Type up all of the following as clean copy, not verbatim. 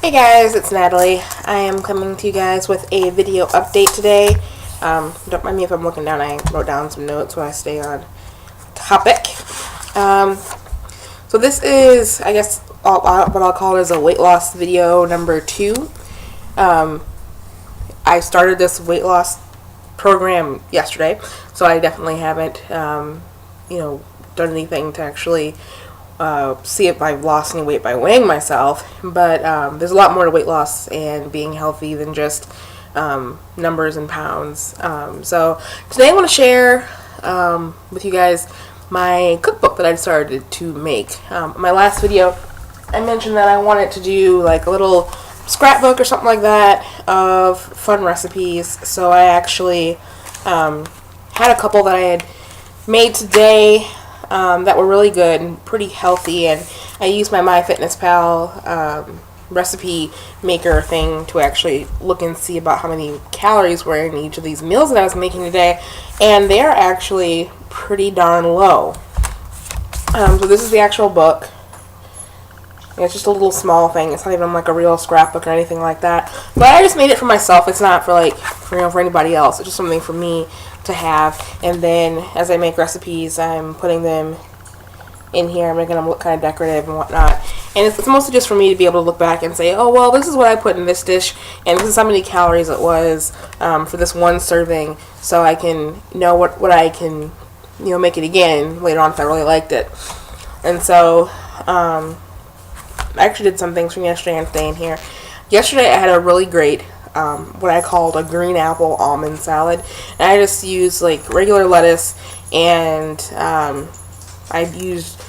Hey guys, it's Natalie. I am coming to you guys with a video update today. Don't mind me if I'm looking down. I wrote down some notes so I stay on topic. So this is, I guess, what I'll call it is a weight loss video number 2. I started this weight loss program yesterday, so I definitely haven't, done anything to actually see if I've lost any weight by weighing myself, but there's a lot more to weight loss and being healthy than just numbers and pounds. So today I want to share with you guys my cookbook that I started to make. My last video, I mentioned that I wanted to do like a little scrapbook or something like that of fun recipes. So I actually had a couple that I had made today that were really good and pretty healthy, and I used my MyFitnessPal recipe maker thing to actually look and see about how many calories were in each of these meals that I was making today, and they're actually pretty darn low. So this is the actual book. It's just a little small thing. It's not even like a real scrapbook or anything like that. But I just made it for myself. It's not for for anybody else. It's just something for me to have. And then as I make recipes, I'm putting them in here, making them look kind of decorative and whatnot. And it's mostly just for me to be able to look back and say, oh, well, this is what I put in this dish, and this is how many calories it was for this one serving, so I can know what I can, make it again later on if I really liked it. And so, I actually did some things from yesterday and today in here. Yesterday I had a really great, what I called a green apple almond salad. And I just used like regular lettuce, and I used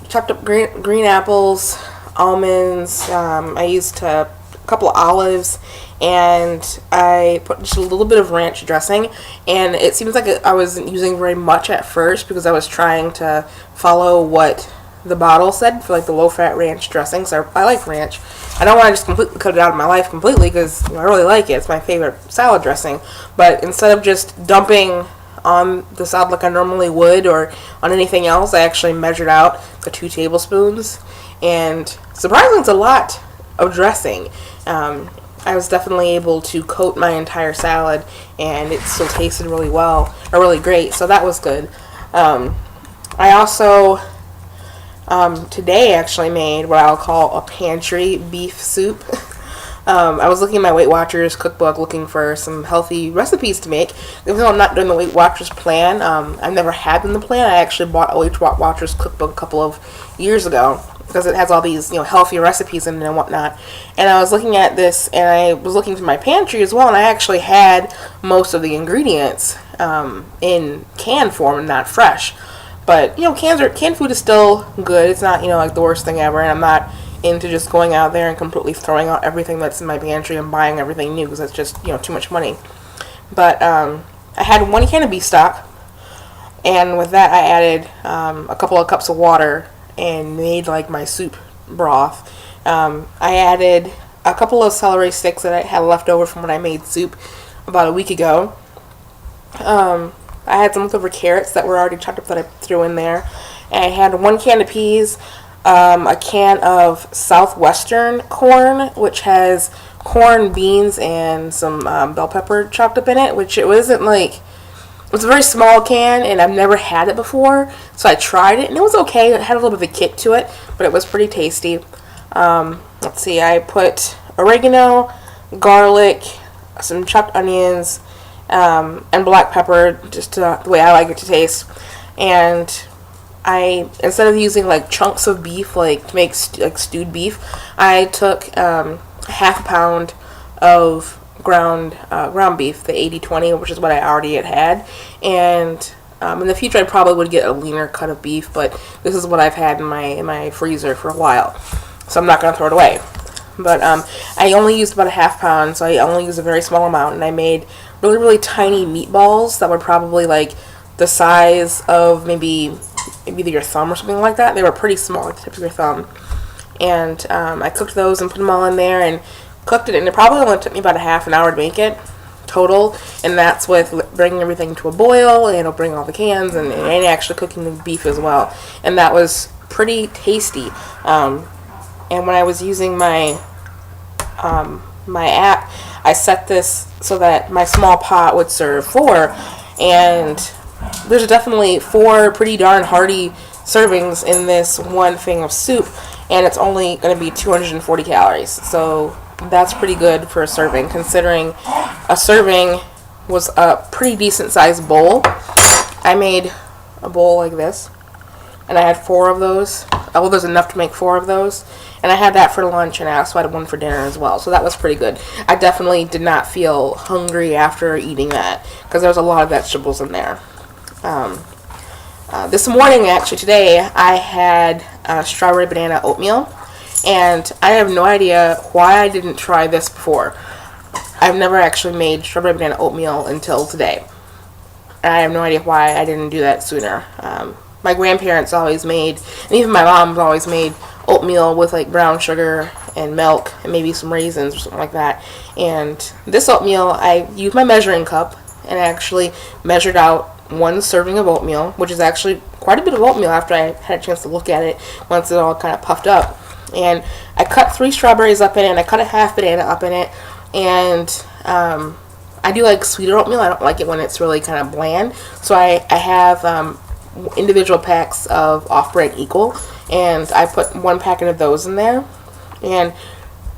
chopped up green apples, almonds, I used a couple of olives, and I put just a little bit of ranch dressing. And it seems like I wasn't using very much at first because I was trying to follow what the bottle said for like the low-fat ranch dressing. So I like ranch. I don't want to just completely cut it out of my life completely because I really like it. It's my favorite salad dressing. But instead of just dumping on the salad like I normally would or on anything else, I actually measured out the 2 tablespoons, and surprisingly it's a lot of dressing. I was definitely able to coat my entire salad, and it still tasted really well, or really great, so that was good. I also today actually made what I'll call a pantry beef soup. I was looking at my Weight Watchers cookbook looking for some healthy recipes to make. Even though I'm not doing the Weight Watchers plan, I've never had them in the plan. I actually bought a Weight Watchers cookbook a couple of years ago because it has all these healthy recipes in it and whatnot. And I was looking at this, and I was looking through my pantry as well, and I actually had most of the ingredients in canned form and not fresh. But canned food is still good. It's not like the worst thing ever, and I'm not into just going out there and completely throwing out everything that's in my pantry and buying everything new because that's just too much money. But I had 1 can of beef stock, and with that I added a couple of cups of water and made like my soup broth. I added a couple of celery sticks that I had left over from when I made soup about a week ago. I had some leftover carrots that were already chopped up that I threw in there. And I had 1 can of peas, a can of Southwestern corn, which has corn, beans, and some bell pepper chopped up in it, which it was a very small can, and I've never had it before, so I tried it, and it was okay. It had a little bit of a kick to it, but it was pretty tasty. Let's see, I put oregano, garlic, some chopped onions, and black pepper, just the way I like it to taste. And instead of using like chunks of beef to make stewed beef, I took half a pound of ground beef, the 80/20, which is what I already had. And in the future I probably would get a leaner cut of beef, but this is what I've had in my freezer for a while, so I'm not going to throw it away. But I only used about a half pound, so I only used a very small amount, and I made really, really tiny meatballs that were probably like the size of maybe your thumb or something like that. They were pretty small, like the tip of your thumb. And I cooked those and put them all in there and cooked it, and it probably only took me about a half an hour to make it total, and that's with bringing everything to a boil, and bring all the cans and actually cooking the beef as well. And that was pretty tasty. And when I was using my my app, I set this so that my small pot would serve 4, and there's definitely 4 pretty darn hearty servings in this one thing of soup, and it's only going to be 240 calories. So that's pretty good for a serving, considering a serving was a pretty decent sized bowl. I made a bowl like this, and I had 4 of those. Well, there's enough to make 4 of those, and I had that for lunch, and I also had one for dinner as well, so that was pretty good. I definitely did not feel hungry after eating that, because there was a lot of vegetables in there. This morning, actually today, I had strawberry banana oatmeal, and I have no idea why I didn't try this before. I've never actually made strawberry banana oatmeal until today. I have no idea why I didn't do that sooner. My grandparents always made, and even my mom's always made oatmeal with like brown sugar and milk and maybe some raisins or something like that. And this oatmeal, I used my measuring cup and I actually measured out 1 serving of oatmeal, which is actually quite a bit of oatmeal after I had a chance to look at it once it all kind of puffed up. And I cut 3 strawberries up in it, and I cut a half banana up in it, and I do like sweeter oatmeal. I don't like it when it's really kind of bland. So I have individual packs of Off-Brand Equal, and I put 1 packet of those in there, and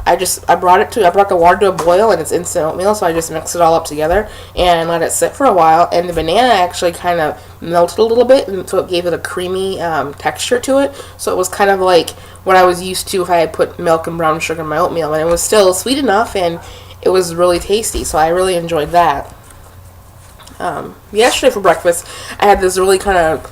I brought the water to a boil, and it's instant oatmeal, so I just mixed it all up together and let it sit for a while, and the banana actually kind of melted a little bit, and so it gave it a creamy texture to it, so it was kind of like what I was used to if I had put milk and brown sugar in my oatmeal, and it was still sweet enough, and it was really tasty, so I really enjoyed that. Yesterday for breakfast, I had this really kind of,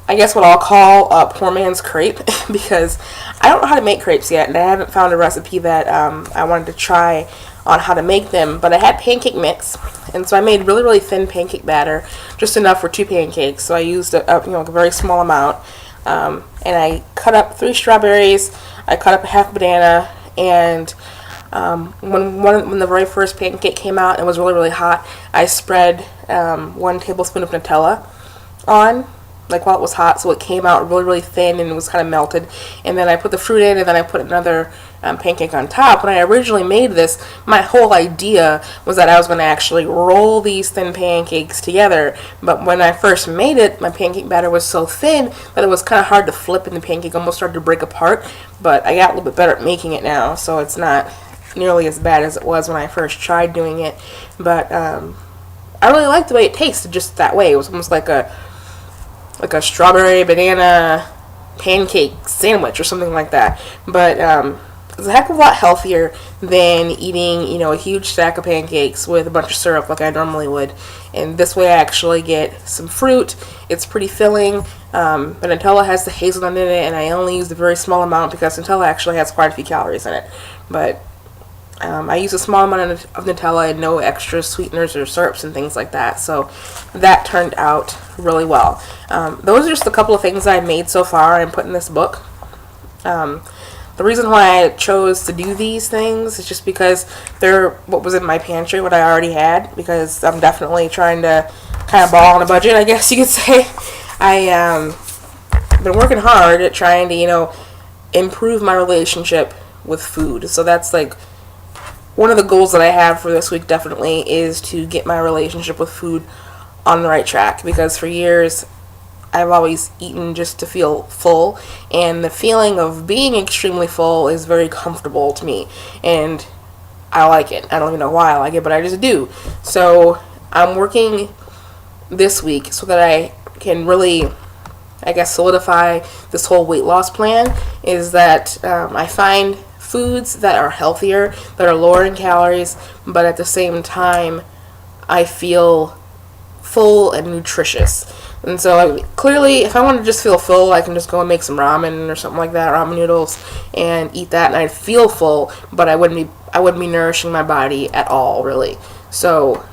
I guess what I'll call a poor man's crepe, because I don't know how to make crepes yet, and I haven't found a recipe that I wanted to try on how to make them, but I had pancake mix, and so I made really, really thin pancake batter, just enough for 2 pancakes, so I used a very small amount, and I cut up 3 strawberries, I cut up a half banana, and when the very first pancake came out and it was really, really hot, I spread 1 tablespoon of Nutella on, like while it was hot, so it came out really, really thin and it was kind of melted. And then I put the fruit in, and then I put another pancake on top. When I originally made this, my whole idea was that I was going to actually roll these thin pancakes together. But when I first made it, my pancake batter was so thin that it was kind of hard to flip, and the pancake almost started to break apart. But I got a little bit better at making it now, so it's not nearly as bad as it was when I first tried doing it. But I really liked the way it tasted just that way. It was almost like a strawberry banana pancake sandwich or something like that. But it's a heck of a lot healthier than eating, a huge stack of pancakes with a bunch of syrup like I normally would. And this way I actually get some fruit. It's pretty filling. But Nutella has the hazelnut in it, and I only used a very small amount because Nutella actually has quite a few calories in it. But I use a small amount of Nutella and no extra sweeteners or syrups and things like that. So that turned out really well. Those are just a couple of things I made so far and put in this book. The reason why I chose to do these things is just because they're what was in my pantry, what I already had, because I'm definitely trying to kind of ball on a budget, I guess you could say. I been working hard at trying to, improve my relationship with food. So that's like one of the goals that I have for this week definitely is to get my relationship with food on the right track, because for years I've always eaten just to feel full, and the feeling of being extremely full is very comfortable to me, and I like it. I don't even know why I like it, but I just do. So I'm working this week so that I can really, I guess, solidify this whole weight loss plan, is that I find foods that are healthier, that are lower in calories, but at the same time I feel full and nutritious. And so clearly, if I want to just feel full, I can just go and make some ramen or something like that, ramen noodles, and eat that, and I'd feel full, but I wouldn't be nourishing my body at all, really. So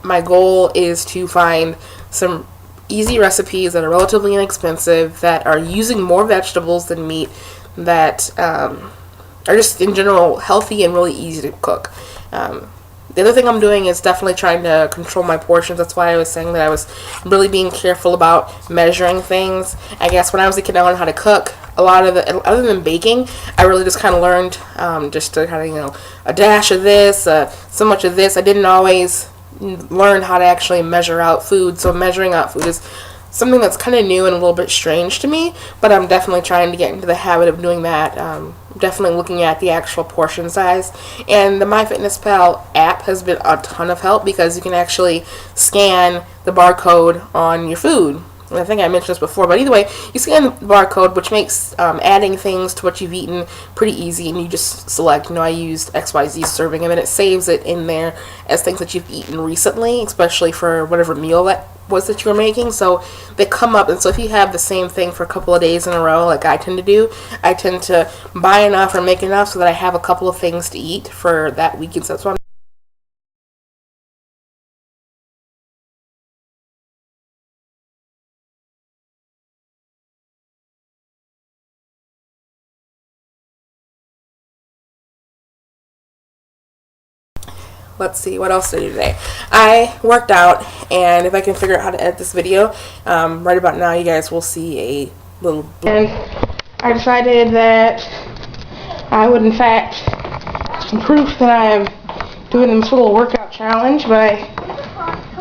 my goal is to find some easy recipes that are relatively inexpensive, that are using more vegetables than meat, that are just in general healthy and really easy to cook. The other thing I'm doing is definitely trying to control my portions. That's why I was saying that I was really being careful about measuring things. I guess when I was a kid, I learned how to cook. a lot of it, other than baking, I really just kind of learned just to kind of, you know, a dash of this, so much of this. I didn't always learn how to actually measure out food, so measuring out food is something that's kind of new and a little bit strange to me, but I'm definitely trying to get into the habit of doing that. Definitely looking at the actual portion size, and the MyFitnessPal app has been a ton of help because you can actually scan the barcode on your food. And I think I mentioned this before, but either way, you scan the barcode, which makes adding things to what you've eaten pretty easy, and you just select, you know, I used XYZ serving, and then it saves it in there as things that you've eaten recently, especially for whatever meal that was that you were making. So they come up, and so if you have the same thing for a couple of days in a row, like I tend to do, I tend to buy enough or make enough so that I have a couple of things to eat for that week, and so that's what I'm. Let's see, what else did I do today? I worked out, and if I can figure out how to edit this video, right about now you guys will see a little... And I decided that I would in fact, some proof that I am doing this little workout challenge by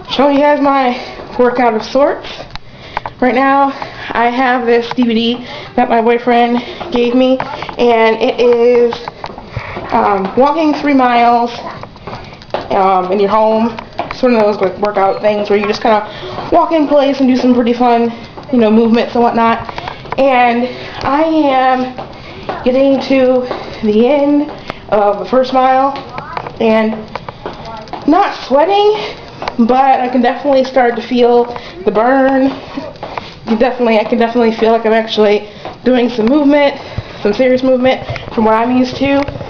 showing you guys my workout of sorts. Right now, I have this DVD that my boyfriend gave me, and it is walking 3 miles in your home, sort of those like workout things where you just kind of walk in place and do some pretty fun, you know, movements and whatnot. And I am getting to the end of the first mile and not sweating, but I can definitely start to feel the burn. I can definitely feel like I'm actually doing some movement, some serious movement from what I'm used to.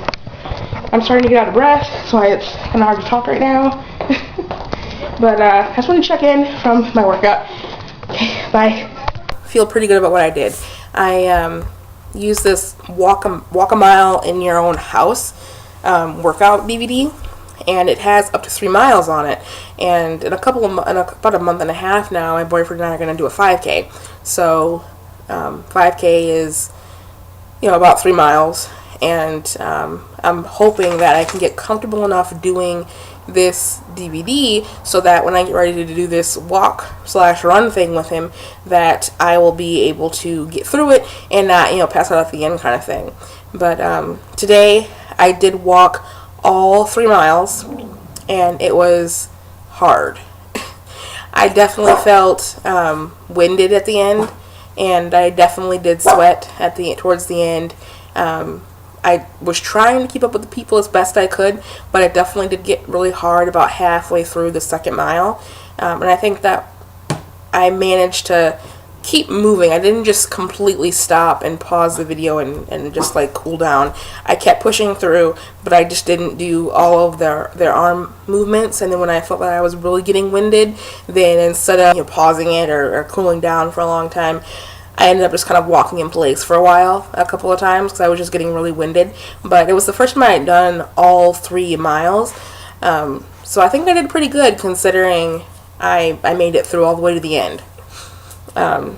I'm starting to get out of breath, so it's kind of hard to talk right now. But I just want to check in from my workout. Okay, bye. Feel pretty good about what I did. I used this walk a mile in your own house workout DVD, and it has up to 3 miles on it. And in about a month and a half now, my boyfriend and I are going to do a 5K. So 5K is, you know, about 3 miles. And I'm hoping that I can get comfortable enough doing this DVD so that when I get ready to do this walk/run thing with him, that I will be able to get through it and not, you know, pass out at the end kind of thing. But today I did walk all 3 miles, and it was hard. I definitely felt winded at the end, and I definitely did sweat towards the end. I was trying to keep up with the people as best I could, but it definitely did get really hard about halfway through the second mile. And I think that I managed to keep moving. I didn't just completely stop and pause the video and just like cool down. I kept pushing through, but I just didn't do all of their arm movements. And then when I felt like I was really getting winded, then instead of, you know, pausing it or cooling down for a long time, I ended up just kind of walking in place for a couple of times, because I was just getting really winded. But it was the first time I had done all 3 miles. So I think I did pretty good considering I made it through all the way to the end. But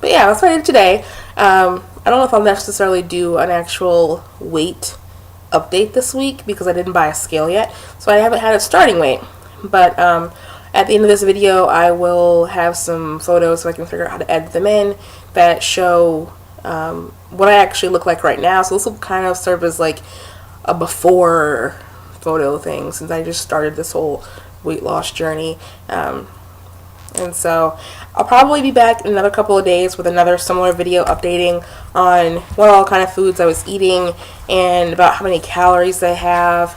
yeah, that's what I did today. I don't know if I'll necessarily do an actual weight update this week because I didn't buy a scale yet. So I haven't had a starting weight. But at the end of this video, I will have some photos so I can figure out how to edit them in that show what I actually look like right now. So this will kind of serve as like a before photo thing since I just started this whole weight loss journey. And so I'll probably be back in another couple of days with another similar video updating on what all kind of foods I was eating and about how many calories they have.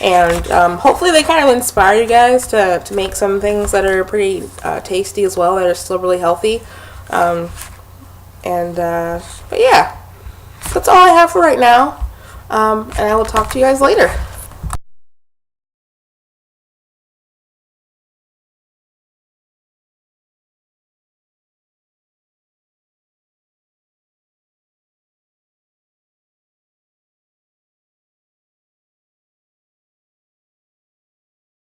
And hopefully they kind of inspire you guys to make some things that are pretty tasty as well, that are still really healthy. But yeah, that's all I have for right now. And I will talk to you guys later.